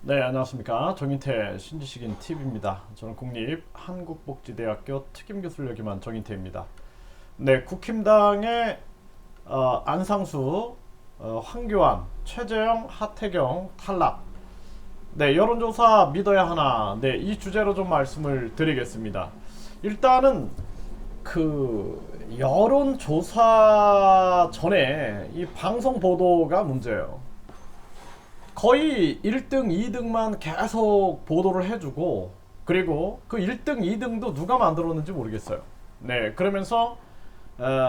네, 안녕하십니까. 정인태 신지식인 TV입니다. 저는 국립한국복지대학교 특임교수를 역임한 정인태입니다. 네, 국힘당의 안상수, 황교안, 최재형, 하태경 탈락. 네, 여론조사 믿어야 하나. 네, 이 주제로 좀 말씀을 드리겠습니다. 일단은 여론조사 전에 이 방송 보도가 문제예요. 거의 1등, 2등만 계속 보도를 해주고, 그리고 그 1등, 2등도 누가 만들었는지 모르겠어요. 네, 그러면서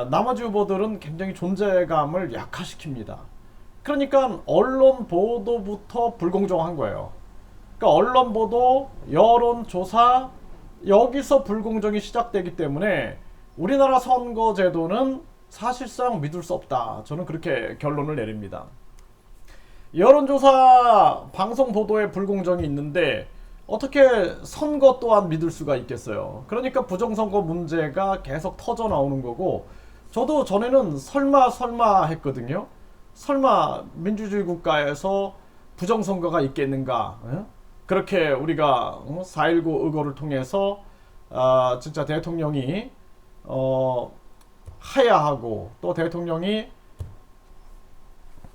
나머지 후보들은 굉장히 존재감을 약화시킵니다. 그러니까 언론 보도부터 불공정한 거예요. 그러니까 언론 보도, 여론 조사, 여기서 불공정이 시작되기 때문에 우리나라 선거제도는 사실상 믿을 수 없다. 저는 그렇게 결론을 내립니다. 여론조사 방송 보도에 불공정이 있는데 어떻게 선거 또한 믿을 수가 있겠어요. 그러니까 부정선거 문제가 계속 터져 나오는 거고, 저도 전에는 설마 했거든요. 설마 민주주의 국가에서 부정선거가 있겠는가. 그렇게 우리가 4.19 의거를 통해서 진짜 대통령이 하야하고, 또 대통령이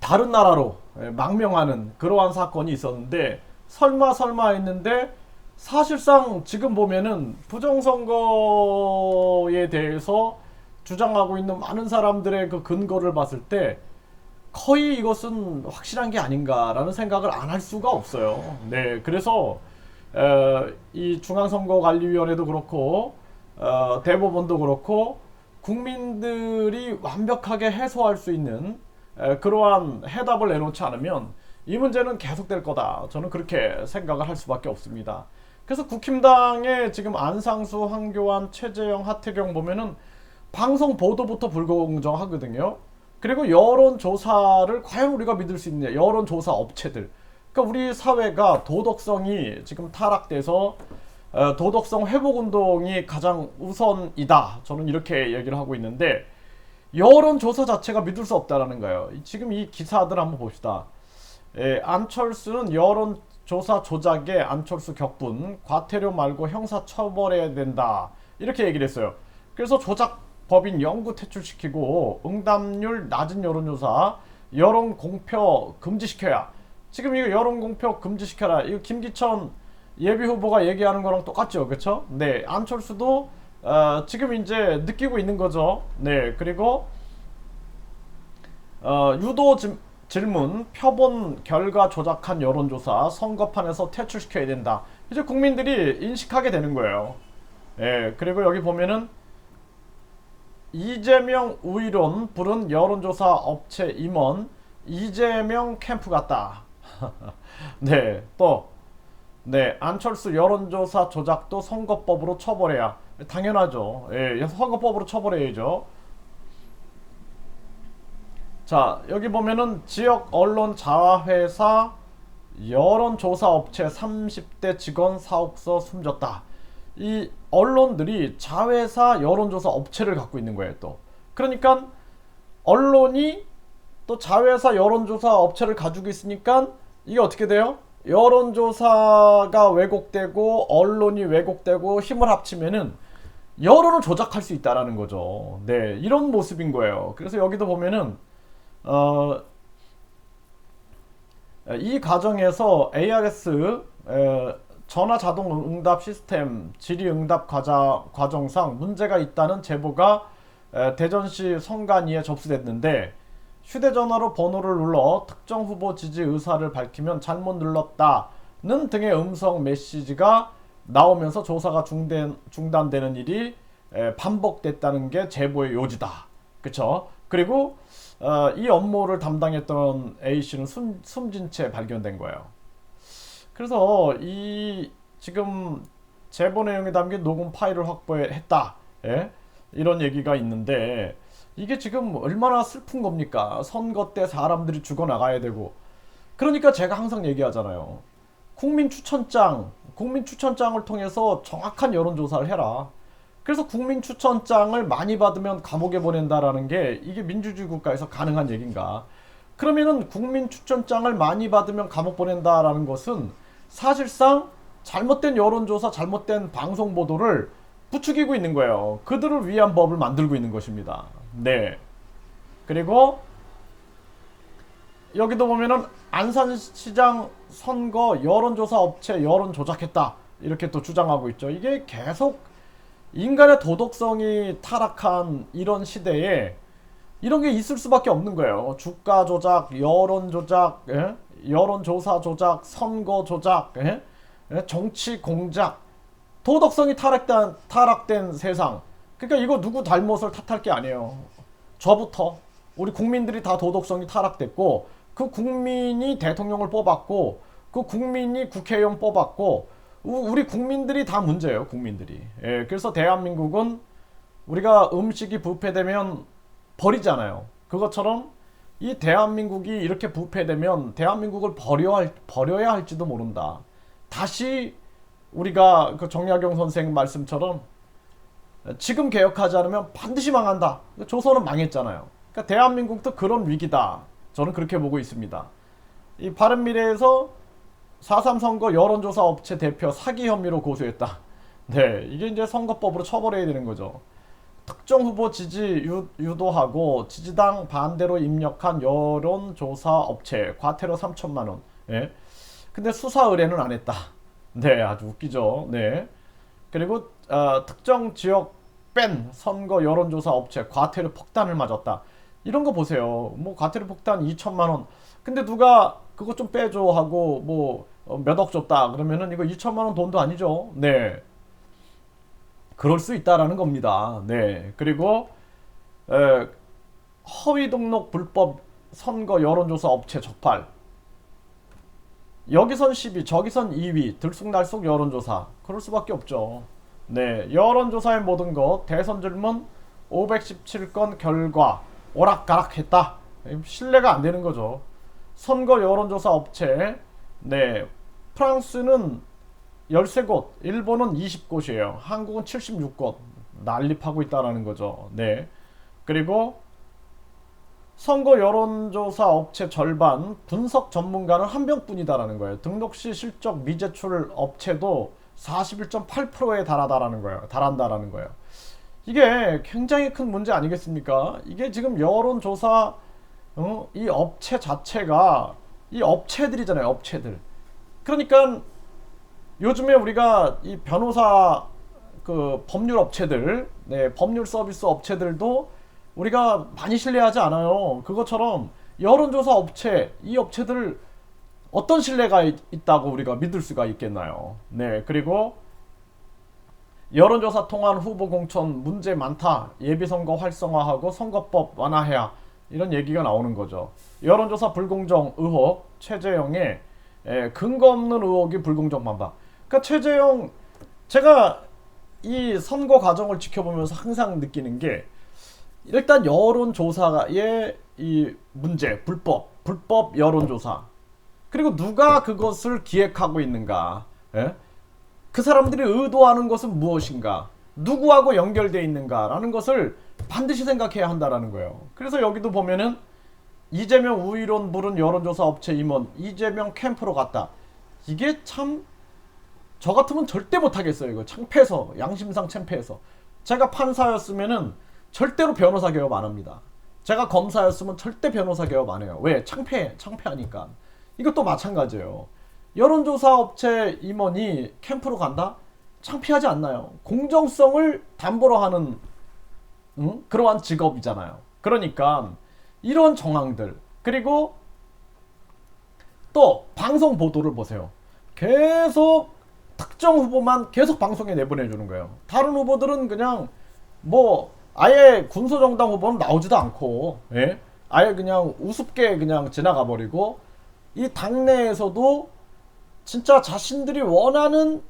다른 나라로 망명하는 그러한 사건이 있었는데, 설마 했는데 사실상 지금 보면은 부정선거에 대해서 주장하고 있는 많은 사람들의 그 근거를 봤을 때 거의 이것은 확실한 게 아닌가라는 생각을 안 할 수가 없어요. 네, 그래서 이 중앙선거관리위원회도 그렇고 대법원도 그렇고 국민들이 완벽하게 해소할 수 있는 그러한 해답을 내놓지 않으면 이 문제는 계속될 거다. 저는 그렇게 생각을 할 수밖에 없습니다. 그래서 국힘당의 지금 안상수, 황교안, 최재형, 하태경 보면은 방송 보도부터 불공정하거든요. 그리고 여론조사를 과연 우리가 믿을 수 있느냐. 여론조사 업체들. 그러니까 우리 사회가 도덕성이 지금 타락돼서 도덕성 회복운동이 가장 우선이다. 저는 이렇게 얘기를 하고 있는데, 여론조사 자체가 믿을 수 없다라는 거예요. 지금 이 기사들 한번 봅시다. 안철수는 여론조사 조작에 안철수 격분, 과태료 말고 형사 처벌해야 된다. 이렇게 얘기를 했어요. 그래서 조작법인 영구 퇴출시키고 응답률 낮은 여론조사, 여론 공표 금지시켜야. 지금 이거 여론 공표 금지시켜라. 이거 김기천 예비 후보가 얘기하는 거랑 똑같죠, 그렇죠? 네, 안철수도 지금 이제 느끼고 있는 거죠. 네, 그리고 유도 질문, 표본 결과 조작한 여론조사 선거판에서 퇴출시켜야 된다. 이제 국민들이 인식하게 되는 거예요. 예, 그리고 여기 보면은 이재명 우위론 부른 여론조사 업체 임원, 이재명 캠프 같다. 네, 또 네, 안철수 여론조사 조작도 선거법으로 처벌해야. 당연하죠. 예, 선거법으로 처벌해야죠. 자, 여기 보면은 지역 언론 자회사 여론조사 업체 30대 직원 사옥서 숨졌다. 이 언론들이 자회사 여론조사 업체를 갖고 있는 거예요, 또. 그러니까 언론이 또 자회사 여론조사 업체를 가지고 있으니까 이게 어떻게 돼요? 여론조사가 왜곡되고 언론이 왜곡되고 힘을 합치면은 여론을 조작할 수 있다라는 거죠. 네, 이런 모습인 거예요. 그래서 여기도 보면은 어, 이 과정에서 ARS 전화 자동 응답 시스템 질의응답 과정상 문제가 있다는 제보가 대전시 선관위에 접수됐는데, 휴대전화로 번호를 눌러 특정 후보 지지 의사를 밝히면 잘못 눌렀다는 등의 음성 메시지가 나오면서 조사가 중단되는 일이 반복됐다는 게 제보의 요지다. 그쵸? 그리고 이 업무를 담당했던 A씨는 숨진 채 발견된 거예요. 그래서 이 지금 제보 내용이 담긴 녹음 파일을 확보했다. 예? 이런 얘기가 있는데, 이게 지금 얼마나 슬픈 겁니까? 선거 때 사람들이 죽어나가야 되고. 그러니까 제가 항상 얘기하잖아요. 국민추천장을 통해서 정확한 여론조사를 해라. 그래서 국민추천장을 많이 받으면 감옥에 보낸다라는 게 이게 민주주의 국가에서 가능한 얘기인가? 그러면은 국민추천장을 많이 받으면 감옥 보낸다라는 것은 사실상 잘못된 여론조사, 잘못된 방송 보도를 부추기고 있는 거예요. 그들을 위한 법을 만들고 있는 것입니다. 네. 그리고 여기도 보면은 안산시장 선거 여론조사 업체 여론 조작했다. 이렇게 또 주장하고 있죠. 이게 계속 인간의 도덕성이 타락한 이런 시대에 이런 게 있을 수밖에 없는 거예요. 주가 조작, 여론 조작, 예? 여론조사 조작, 선거 조작, 예? 예? 정치 공작, 도덕성이 타락된 세상. 그러니까 이거 누구 잘못을 탓할 게 아니에요. 저부터 우리 국민들이 다 도덕성이 타락됐고 그 국민이 대통령을 뽑았고 그 국민이 국회의원 뽑았고 우리 국민들이 다 문제예요. 국민들이. 예, 그래서 대한민국은 우리가 음식이 부패되면 버리잖아요. 그것처럼 이 대한민국이 이렇게 부패되면 대한민국을 버려야 할지도 모른다. 다시 우리가 그 정약용 선생 말씀처럼 지금 개혁하지 않으면 반드시 망한다. 조선은 망했잖아요. 그러니까 대한민국도 그런 위기다. 저는 그렇게 보고 있습니다. 이 바른미래에서 4.3 선거 여론조사 업체 대표 사기 혐의로 고소했다. 네, 이게 이제 선거법으로 처벌해야 되는 거죠. 특정 후보 지지 유도하고 지지당 반대로 입력한 여론조사 업체 과태료 3천만 원. 예. 근데 수사 의뢰는 안 했다. 네, 아주 웃기죠. 네. 그리고 특정 지역 뺀 선거 여론조사 업체 과태료 폭탄을 맞았다. 이런 거 보세요. 뭐 과태료 폭탄 2천만 원. 근데 누가 그거 좀 빼줘 하고 뭐 몇 억 줬다 그러면은 이거 2천만 원 돈도 아니죠. 네. 그럴 수 있다라는 겁니다. 네. 그리고 허위 등록 불법 선거 여론조사 업체 적발. 여기선 10위, 저기선 2위, 들쑥날쑥 여론조사. 그럴 수밖에 없죠. 네. 여론조사의 모든 것, 대선 질문 517건 결과 오락가락했다. 신뢰가 안 되는 거죠. 선거 여론조사 업체. 네. 프랑스는 13곳, 일본은 20곳이에요. 한국은 76곳. 난립하고 있다라는 거죠. 네. 그리고 선거 여론조사 업체 절반, 분석 전문가는 한 명뿐이다라는 거예요. 등록 시 실적 미제출 업체도 41.8%에 달한다라는 거예요. 이게 굉장히 큰 문제 아니겠습니까? 이게 지금 여론조사 이 업체 자체가 이 업체들이잖아요. 업체들. 그러니까 요즘에 우리가 이 변호사 그 법률 업체들, 네, 법률 서비스 업체들도 우리가 많이 신뢰하지 않아요. 그것처럼 여론조사 업체, 이 업체들 어떤 신뢰가 있다고 우리가 믿을 수가 있겠나요? 네, 그리고 여론조사 통한 후보 공천 문제 많다. 예비선거 활성화하고 선거법 완화해야. 이런 얘기가 나오는 거죠. 여론조사 불공정 의혹, 최재형의 근거 없는 의혹이 불공정 반박. 그러니까 최재형, 제가 이 선거 과정을 지켜보면서 항상 느끼는 게 일단 여론조사의 이 문제, 불법 여론조사. 그리고 누가 그것을 기획하고 있는가? 예? 그 사람들이 의도하는 것은 무엇인가? 누구하고 연결되어 있는가라는 것을 반드시 생각해야 한다라는 거예요. 그래서 여기도 보면은 이재명 우위론 부른 여론조사 업체 임원 이재명 캠프로 갔다. 이게 참 저 같으면 절대 못하겠어요. 이거 창피해서, 양심상 창피해서. 제가 판사였으면은 절대로 변호사 개업 안 합니다. 제가 검사였으면 절대 변호사 개업 안 해요. 왜? 창피하니까. 이것도 마찬가지예요. 여론조사 업체 임원이 캠프로 간다? 창피하지 않나요? 공정성을 담보로 하는 그러한 직업이잖아요. 그러니까 이런 정황들, 그리고 또 방송 보도를 보세요. 계속 특정 후보만 계속 방송에 내보내주는 거예요. 다른 후보들은 그냥 뭐 아예 군소정당 후보는 나오지도 않고, 예? 아예 그냥 우습게 그냥 지나가 버리고, 이 당내에서도 진짜 자신들이 원하는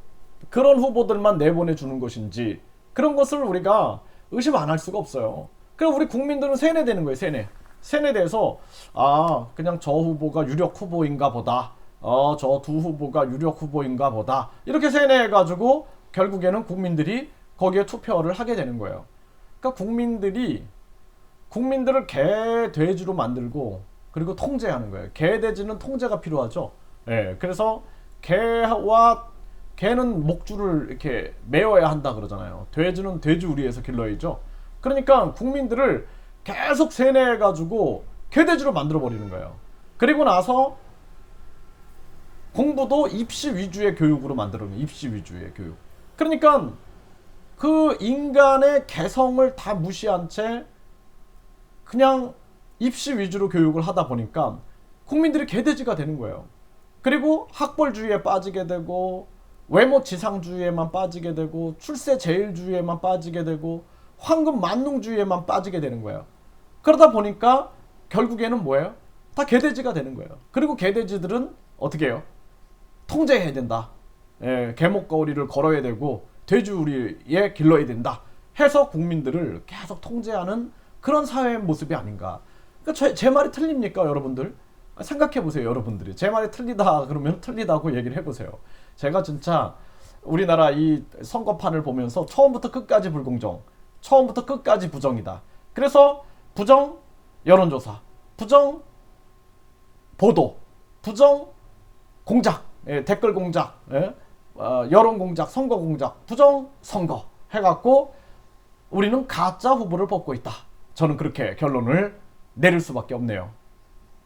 그런 후보들만 내보내주는 것인지, 그런 것을 우리가 의심 안 할 수가 없어요. 그럼 우리 국민들은 세뇌되는 거예요. 세뇌돼서 그냥 저 후보가 유력 후보인가 보다, 저 두 후보가 유력 후보인가 보다, 이렇게 세뇌해가지고 결국에는 국민들이 거기에 투표를 하게 되는 거예요. 그러니까 국민들을 개, 돼지로 만들고 그리고 통제하는 거예요. 개, 돼지는 통제가 필요하죠. 예, 그래서 개는 목줄을 이렇게 메어야 한다 그러잖아요. 돼지는 돼지우리에서 길러야죠. 그러니까 국민들을 계속 세뇌해가지고 개돼지로 만들어 버리는 거예요. 그리고 나서 공부도 입시 위주의 교육으로 만들어요. 입시 위주의 교육. 그러니까 그 인간의 개성을 다 무시한 채 그냥 입시 위주로 교육을 하다 보니까 국민들이 개돼지가 되는 거예요. 그리고 학벌주의에 빠지게 되고 외모 지상주의에만 빠지게 되고 출세 제일주의에만 빠지게 되고 황금 만능주의에만 빠지게 되는 거예요. 그러다 보니까 결국에는 뭐예요? 다 개돼지가 되는 거예요. 그리고 개돼지들은 어떻게 해요? 통제해야 된다. 예, 개목걸이를 걸어야 되고 돼지우리에 길러야 된다. 해서 국민들을 계속 통제하는 그런 사회의 모습이 아닌가. 그러니까 제 말이 틀립니까, 여러분들? 생각해 보세요, 여러분들이. 제 말이 틀리다 그러면 틀리다고 얘기를 해보세요. 제가 진짜 우리나라 이 선거판을 보면서 처음부터 끝까지 불공정, 처음부터 끝까지 부정이다. 그래서 부정 여론조사, 부정 보도, 부정 공작, 예, 댓글 공작, 예, 여론 공작, 선거 공작, 부정 선거 해갖고 우리는 가짜 후보를 뽑고 있다. 저는 그렇게 결론을 내릴 수밖에 없네요.